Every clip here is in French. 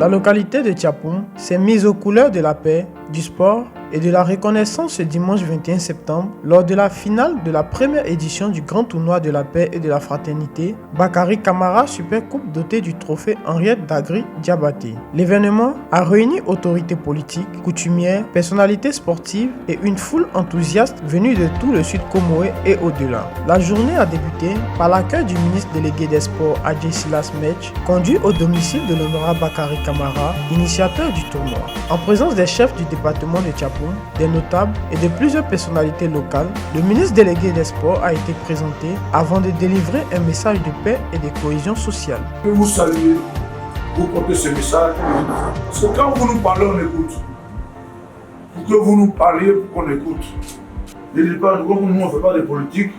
La localité de Tiapoum s'est mise aux couleurs de la paix, du sport et de la reconnaissance ce dimanche 21 septembre lors de la finale de la première édition du Grand Tournoi de la paix et de la fraternité Bakary Camara Super Coupe dotée du trophée Henriette Dagri Diabaté. L'événement a réuni autorités politiques, coutumières, personnalités sportives et une foule enthousiaste venue de tout le sud Comoé et au-delà. La journée a débuté par l'accueil du ministre délégué des Sports Adjei Silas Metch, conduit au domicile de l'honorable Bakary Camara, initiateur du tournoi. En présence des chefs du département de Tiapoum, des notables et de plusieurs personnalités locales, le ministre délégué des Sports a été présenté avant de délivrer un message de paix et de cohésion sociale. Je vous salue, vous portez ce message, parce que quand vous nous parlez, on écoute. Pour que vous nous parliez, pour qu'on écoute. Ne dites pas, nous on ne fait pas de politique.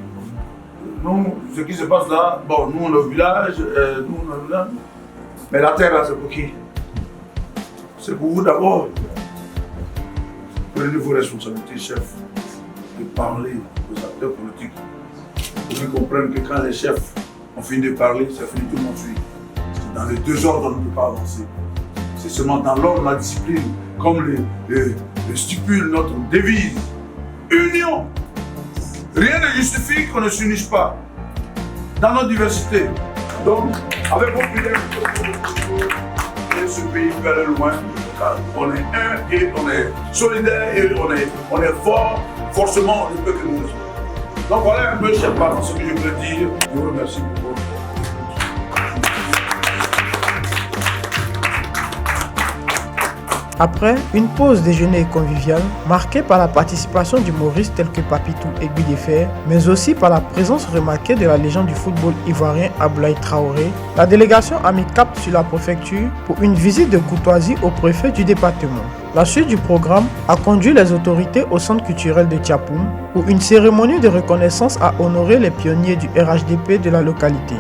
Nous, ce qui se passe là, bon, nous on est au village, mais la terre là, c'est pour qui? C'est pour vous d'abord. Prenez vos responsabilités, chef, de parler aux acteurs politiques pour qu'ils comprennent que quand les chefs ont fini de parler, c'est fini, tout le monde suit. Dans les deux ordres, on ne peut pas avancer. C'est seulement dans l'ordre de la discipline, comme le stipule notre devise. Union! Rien ne justifie qu'on ne s'unisse pas dans notre diversité. Donc, avec vos prières, ce pays peut aller loin. On est un et on est solidaire et on est fort, forcément on ne peut que nous. Donc voilà un peu, chef, ce que je veux dire. Je vous remercie pour votre. Après une pause déjeuner conviviale, marquée par la participation d'humoristes tels que Papitou et Guy Defer, mais aussi par la présence remarquée de la légende du football ivoirien Abdoulaye Traoré, la délégation a mis cap sur la préfecture pour une visite de courtoisie au préfet du département. La suite du programme a conduit les autorités au centre culturel de Tiapoum où une cérémonie de reconnaissance a honoré les pionniers du RHDP de la localité.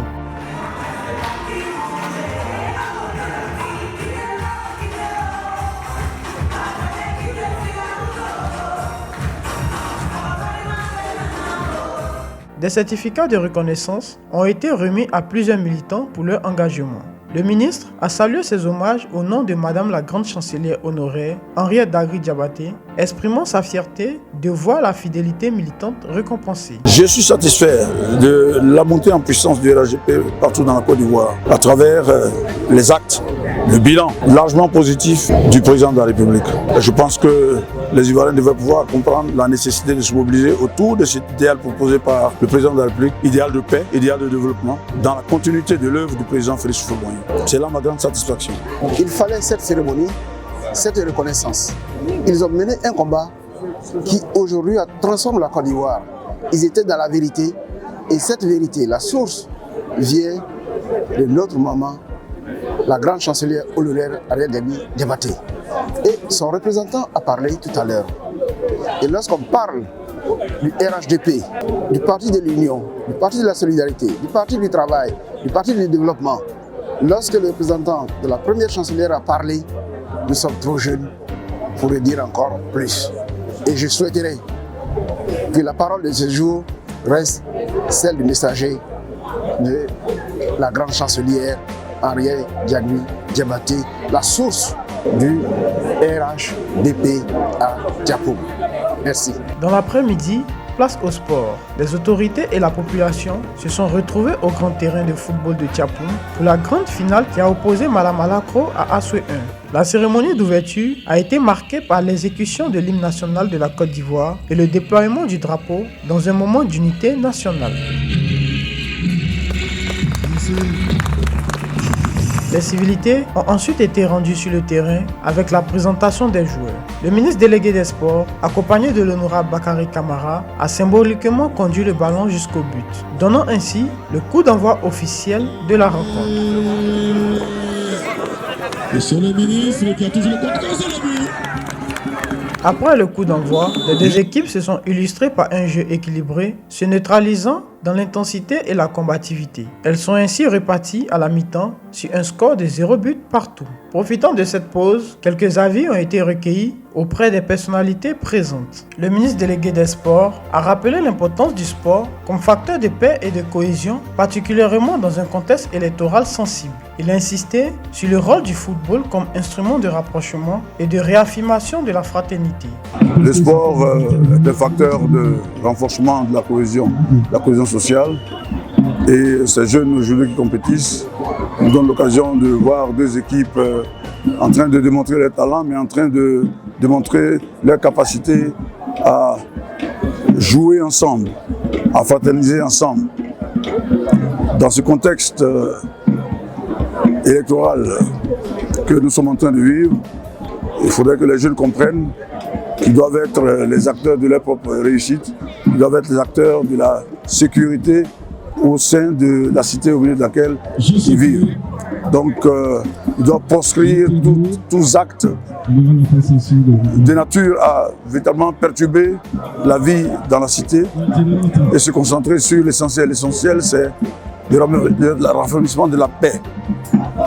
Des certificats de reconnaissance ont été remis à plusieurs militants pour leur engagement. Le ministre a salué ces hommages au nom de Madame la Grande Chancelière honoraire Henriette Dagri Diabaté, exprimant sa fierté de voir la fidélité militante récompensée. Je suis satisfait de la montée en puissance du RHDP partout dans la Côte d'Ivoire, à travers les actes, le bilan largement positif du président de la République. Je pense que les Ivoiriens devraient pouvoir comprendre la nécessité de se mobiliser autour de cet idéal proposé par le président de la République, idéal de paix, idéal de développement, dans la continuité de l'œuvre du président Félix Houphouët-Boigny. C'est là ma grande satisfaction. Il fallait cette cérémonie, cette reconnaissance. Ils ont mené un combat qui aujourd'hui transforme la Côte d'Ivoire. Ils étaient dans la vérité et cette vérité, la source, vient de notre maman, la grande chancelière honoraire Henriette Dagri Diabaté. Et son représentant a parlé tout à l'heure. Et lorsqu'on parle du RHDP, du Parti de l'Union, du Parti de la Solidarité, du Parti du Travail, du Parti du Développement, lorsque le représentant de la première chancelière a parlé, nous sommes trop jeunes pour le dire encore plus. Et je souhaiterais que la parole de ce jour reste celle du messager de la grande chancelière Henriette Dagri Diabaté, la source du RHDP à Tiapoum. Merci. Dans l'après-midi, place au sport. Les autorités et la population se sont retrouvés au grand terrain de football de Tiapoum pour la grande finale qui a opposé Malamalakro à Assoué 1. La cérémonie d'ouverture a été marquée par l'exécution de l'hymne national de la Côte d'Ivoire et le déploiement du drapeau dans un moment d'unité nationale. Les civilités ont ensuite été rendues sur le terrain avec la présentation des joueurs. Le ministre délégué des Sports, accompagné de l'honorable Bakary Camara, a symboliquement conduit le ballon jusqu'au but, donnant ainsi le coup d'envoi officiel de la rencontre. Monsieur le ministre qui a toujours le contrôle sur le but. Après le coup d'envoi, les deux équipes se sont illustrées par un jeu équilibré, se neutralisant dans l'intensité et la combativité. Elles sont ainsi réparties à la mi-temps sur un score de 0 but partout. Profitant de cette pause, quelques avis ont été recueillis auprès des personnalités présentes. Le ministre délégué des Sports a rappelé l'importance du sport comme facteur de paix et de cohésion, particulièrement dans un contexte électoral sensible. Il a insisté sur le rôle du football comme instrument de rapprochement et de réaffirmation de la fraternité. Le sport est un facteur de renforcement de la cohésion sociale. Et ces jeunes aujourd'hui qui compétissent nous donnent l'occasion de voir deux équipes en train de démontrer leur talent, mais en train de démontrer leur capacité à jouer ensemble, à fraterniser ensemble. Dans ce contexte électoral que nous sommes en train de vivre, il faudrait que les jeunes comprennent qu'ils doivent être les acteurs de leur propre réussite, ils doivent être les acteurs de la sécurité au sein de la cité au milieu de laquelle ils vivent. Donc, ils doivent proscrire tous actes de nature à véritablement perturber la vie dans la cité et se concentrer sur l'essentiel. L'essentiel, c'est le raffermissement de la paix.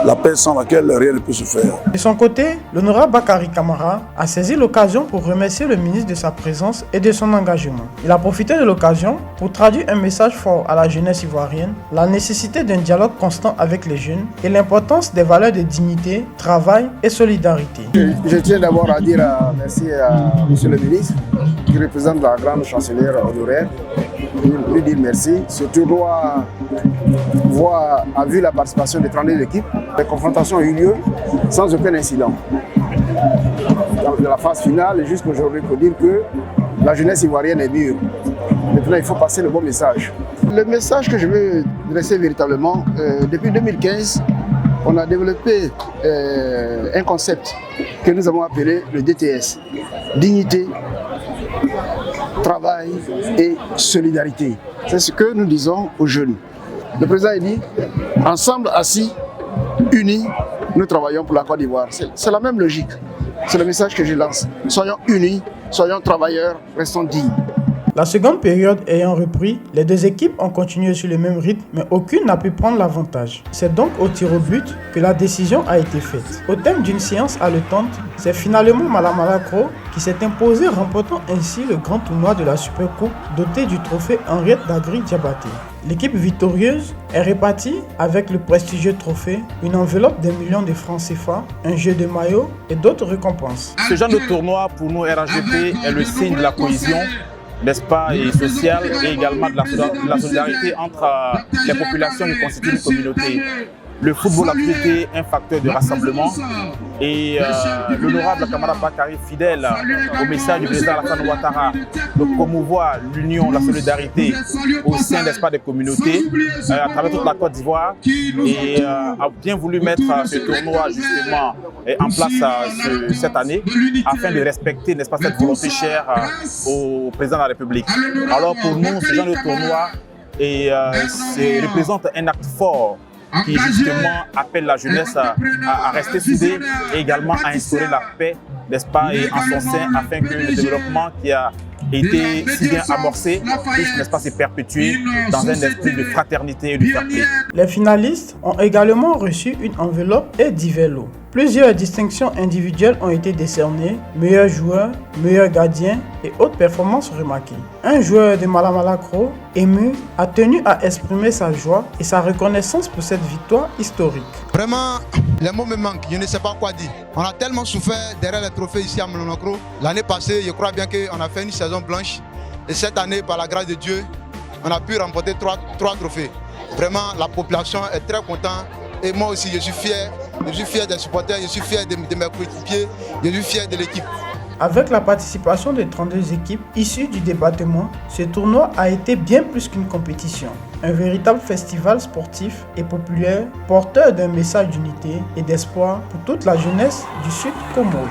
La paix sans laquelle rien ne peut se faire. De son côté, l'honorable Bakary Camara a saisi l'occasion pour remercier le ministre de sa présence et de son engagement. Il a profité de l'occasion pour traduire un message fort à la jeunesse ivoirienne, la nécessité d'un dialogue constant avec les jeunes et l'importance des valeurs de dignité, travail et solidarité. Je tiens d'abord à dire merci à M. le ministre qui représente la grande chancelière honoraire. Lui dire merci. Ce tournoi a vu la participation de 32 équipes. Les confrontations ont eu lieu sans aucun incident. Dans la phase finale, jusqu'à aujourd'hui, il faut dire que la jeunesse ivoirienne est mûre. Maintenant, il faut passer le bon message. Le message que je veux dresser véritablement, depuis 2015, on a développé un concept que nous avons appelé le DTS. Dignité, travail et solidarité. C'est ce que nous disons aux jeunes. Le président a dit, ensemble assis, unis, nous travaillons pour la Côte d'Ivoire. C'est la même logique. C'est le message que je lance. Soyons unis, soyons travailleurs, restons dignes. La seconde période ayant repris, les deux équipes ont continué sur le même rythme, mais aucune n'a pu prendre l'avantage. C'est donc au tir au but que la décision a été faite. Au terme d'une séance haletante, c'est finalement Malamala Kro qui s'est imposé, remportant ainsi le grand tournoi de la Super Coupe doté du trophée Henriette Dagri Diabaté. L'équipe victorieuse est répartie avec le prestigieux trophée, une enveloppe d'1 million de francs CFA, un jeu de maillot et d'autres récompenses. Ce genre de tournoi pour nous RHDP est le signe de la cohésion, n'est-ce pas, et sociale, et également de la solidarité entre les populations qui constituent une communauté. Le football a toujours été un facteur de rassemblement et l'honorable Camara Bakary, fidèle au message du président Alassane Ouattara de promouvoir l'union, la solidarité au sein, n'est-ce pas, des communautés à travers toute la Côte d'Ivoire et a bien voulu mettre ce tournoi justement en place cette année afin de respecter, n'est-ce pas, cette volonté chère au président de la République. Alors pour nous, ce genre de tournoi représente un acte fort qui justement appelle la jeunesse à rester soudée et également à instaurer la paix, n'est-ce pas, et en son sein afin que le développement qui a été si bien amorcé puisse, n'est-ce pas, se perpétuer dans un esprit de fraternité et de fair play. Les finalistes ont également reçu une enveloppe et divers lots. Plusieurs distinctions individuelles ont été décernées, meilleur joueur, meilleur gardien et autres performances remarquées. Un joueur de Malamala Kro, ému, a tenu à exprimer sa joie et sa reconnaissance pour cette victoire historique. Vraiment, les mots me manquent, je ne sais pas quoi dire. On a tellement souffert derrière les trophées ici à Mononocro. L'année passée, je crois bien qu'on a fait une saison blanche. Et cette année, par la grâce de Dieu, on a pu remporter trois trophées. Vraiment, la population est très contente. Et moi aussi, je suis fier. Je suis fier des supporters, je suis fier de mes coéquipiers, je suis fier de l'équipe. Avec la participation de 32 équipes issues du département, ce tournoi a été bien plus qu'une compétition. Un véritable festival sportif et populaire, porteur d'un message d'unité et d'espoir pour toute la jeunesse du Sud Comore.